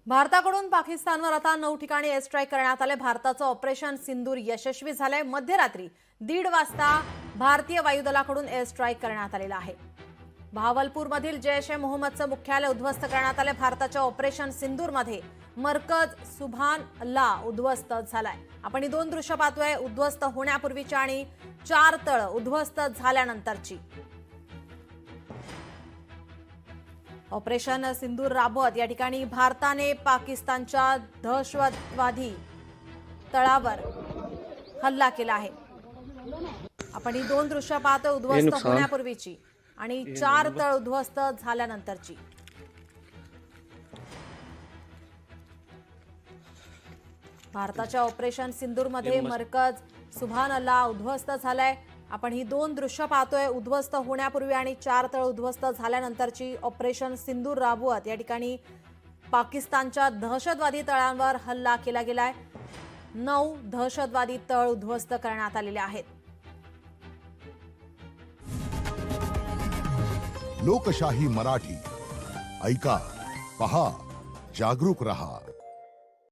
भारताकडून पाकिस्तानवर आता 9 ठिकाणी एअर स्ट्राईक करण्यात आले। भारताचं ऑपरेशन सिंदूर यशस्वी झालंय। मध्यरात्री 1:30 वाजता भारतीय वायुदलाकडून एअर स्ट्राईक करण्यात आलेला आहे। भावलपूरमधील जैश-ए-मोहम्मदचं मुख्यालय उद्ध्वस्त करण्यात आले। भारताच्या ऑपरेशन सिंदूरमध्ये मरकज सुभानअल्लाह उद्ध्वस्त झालाय। आपण ही दोन दृश्य पाहतोय, उद्ध्वस्त होण्यापूर्वीची आणि 4 तळ उद्ध्वस्त झाल्यानंतरची। ऑपरेशन सिंदूर राबवत या ठिकाणी भारताने पाकिस्तानच्या दहशतवादी तळावर हल्ला केला आहे। आपण ही दोन दृश्य पाहतोय, उद्ध्वस्त होण्यापूर्वीची आणि 4 तळ उद्ध्वस्त झाल्यानंतरची। भारताच्या ऑपरेशन सिंदूरमध्ये मरकज सुभानअल्लाह उद्ध्वस्त झालाय। आपण ही दोन दृश्य पाहतोय, उद्ध्वस्त होण्यापूर्वी आणि 4 तळ उद्ध्वस्त झाल्यानंतरची। ऑपरेशन सिंदूर राबवत या ठिकाणी पाकिस्तानच्या दहशतवादी तळांवर हल्ला केला गेलाय। 9 दहशतवादी तळ उद्ध्वस्त करण्यात आलेले आहेत। लोकशाही मराठी ऐका, पहा, जागरूक रहा।